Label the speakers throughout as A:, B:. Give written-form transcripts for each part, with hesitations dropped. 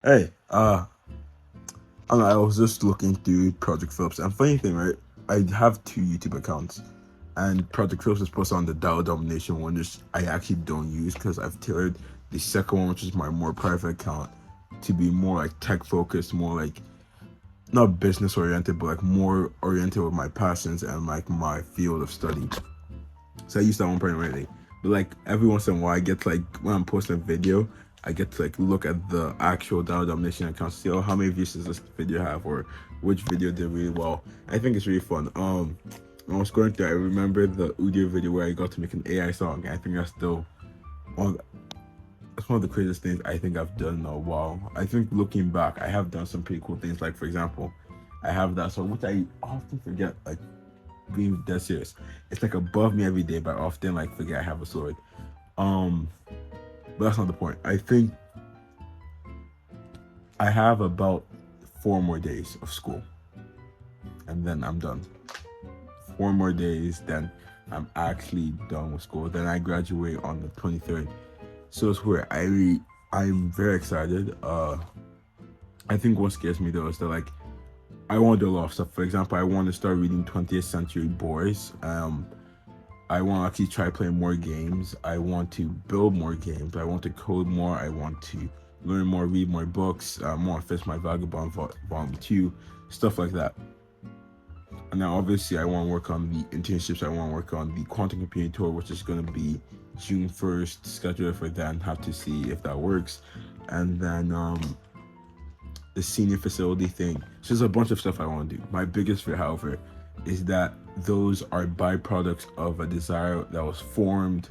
A: Hey, I don't know, I was just looking through Project Phillips, and funny thing, right? I have two YouTube accounts, and Project Phillips is posted on the Dow Domination one, which I actually don't use because I've tailored the second one, which is my more private account, to be more like tech focused, more like not business oriented, but like more oriented with my passions and like my field of study. So I use that one primarily. But like every once in a while, I get to, like when I'm posting a video, I get to like look at the actual Dollar Domination account, see how many views does this video have, or which video did really well. I think it's really fun. When I was going through, I remember the Udio video where I got to make an AI song. I think that's still one. That's one of the craziest things I think I've done in a while. I think looking back, I have done some pretty cool things. Like for example, I have that song which I often forget. Like being dead serious. It's like above me every day, but I often like forget I have a sword. Um, but that's not the point. I think I have about 4 more days of school, and then I'm done. 4 more days, then I'm actually done with school. Then I graduate on the 23rd. So it's where I'm very excited. I think what scares me though is that like I want to do a lot of stuff. For example, I want to start reading 20th century boys. I want to actually try playing more games. I want to build more games. I want to code more. I want to learn more, read more books, more Fist My Vagabond Volume 2, stuff like that. And now, obviously, I want to work on the internships. I want to work on the quantum computing tour, which is going to be June 1st, scheduled for then. Have to see if that works. And then the senior facility thing. So there's a bunch of stuff I want to do. My biggest fear, however, is that those are byproducts of a desire that was formed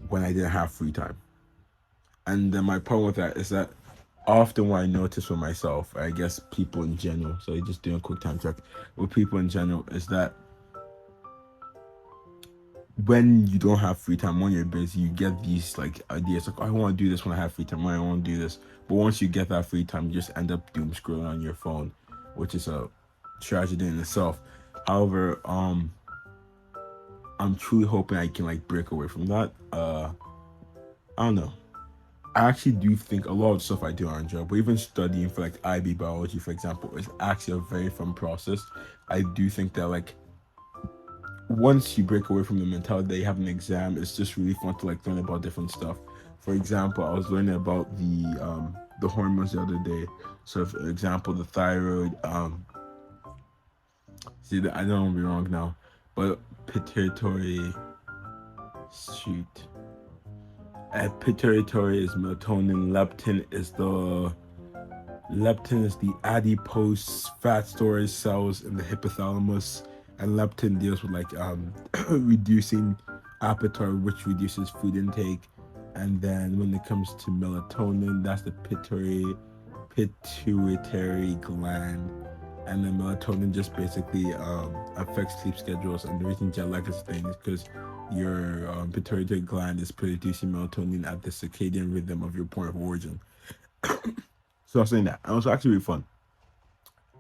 A: when I didn't have free time. And then my problem with that is that often what I notice for myself, I guess people in general, so just doing a quick time check with people in general, is that when you don't have free time, when you're busy, you get these like ideas like, oh, I want to do this when I have free time, when I want to do this. But once you get that free time, you just end up doom scrolling on your phone, which is a tragedy in itself. However, I'm truly hoping I can like break away from that. I don't know. I actually do think a lot of stuff I do are enjoyable. Even studying for like IB biology, for example, is actually a very fun process. I do think that like once you break away from the mentality that you have an exam, it's just really fun to like learn about different stuff. For example, I was learning about the hormones the other day. So, for example, the thyroid. See, I don't want to be wrong now, but pituitary. Shoot, pituitary is melatonin. Leptin is the adipose fat storage cells in the hypothalamus, and leptin deals with like reducing appetite, which reduces food intake. And then when it comes to melatonin, that's the pituitary gland. And then melatonin just basically affects sleep schedules. And the reason jet lag is a thing is because your pituitary gland is producing melatonin at the circadian rhythm of your point of origin. So I was saying that. And it was actually really fun.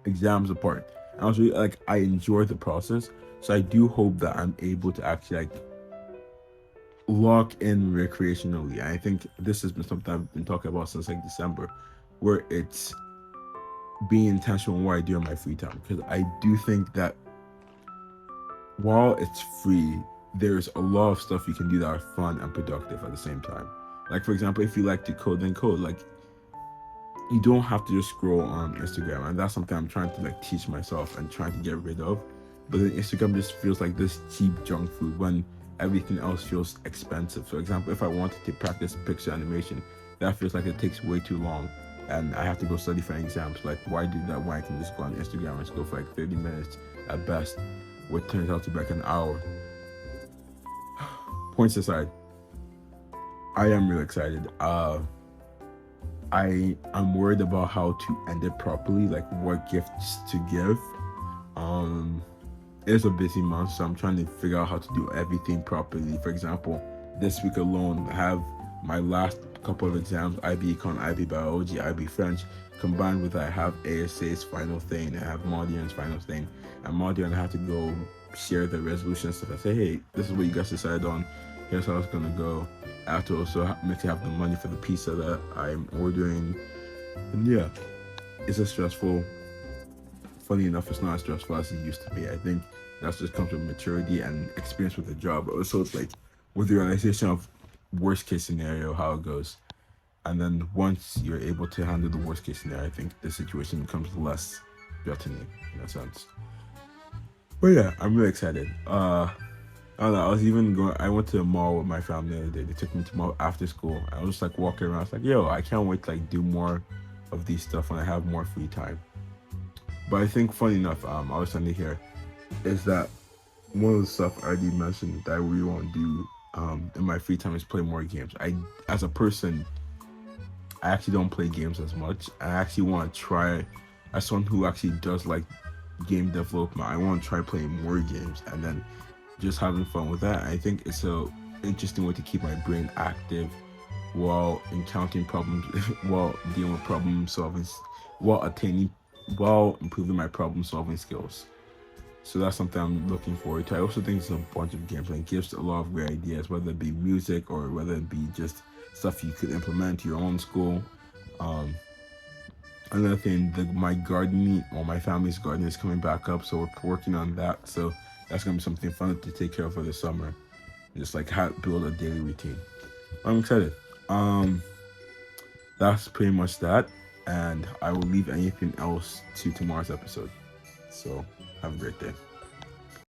A: Exams apart. And I was really like I enjoy the process. So I do hope that I'm able to actually like lock in recreationally. And I think this has been something I've been talking about since like December, where it's being intentional in what I do in my free time. Because I do think that while it's free, there's a lot of stuff you can do that are fun and productive at the same time. Like for example, if you like to code, then code. Like you don't have to just scroll on Instagram, and that's something I'm trying to like teach myself and trying to get rid of. But then Instagram just feels like this cheap junk food when everything else feels expensive. For example, if I wanted to practice picture animation, that feels like it takes way too long, and I have to go study for exams. Like, why do that when I can just go on Instagram and scroll for like 30 minutes at best, what turns out to be like an hour? Points aside, I am really excited. I'm worried about how to end it properly, like what gifts to give. Um, it's a busy month, so I'm trying to figure out how to do everything properly. For example, this week alone, I have my last couple of exams: IB Econ, IB Biology, IB French. Combined with I have ASA's final thing, I have Maudian's final thing, and Maudian I have to go share the resolution stuff. I say, hey, this is what you guys decided on. Here's how it's gonna go. I have to also make sure I have the money for the pizza that I'm ordering. And yeah, it's a stressful. Funny enough, it's not as stressful as it used to be. I think that just comes with maturity and experience with the job. But also, it's like with the realization of worst case scenario, how it goes. And then once you're able to handle the worst case scenario, I think the situation becomes less threatening in a sense. But yeah, I'm really excited. I don't know, I was even going. I went to the mall with my family the other day. They took me to mall after school. I was just like walking around. I was like, "Yo, I can't wait to like do more of these stuff when I have more free time." But I think, funny enough, I was trying to hear is that one of the stuff I already mentioned that I really want to do in my free time is play more games. As a person, I actually don't play games as much. I actually want to try, as someone who actually does like game development, I want to try playing more games and then just having fun with that. I think it's a interesting way to keep my brain active while encountering problems, while dealing with problem solving, while attaining, while improving my problem solving skills. So that's something I'm looking forward to. I also think it's a bunch of games and it gives a lot of great ideas, whether it be music or whether it be just stuff you could implement to your own school. Um, Another thing, my gardening or my family's garden is coming back up, so we're working on that. So that's gonna be something fun to take care of for the summer. Just like how build a daily routine. I'm excited. Um, that's pretty much that, and I will leave anything else to tomorrow's episode. So have a great day.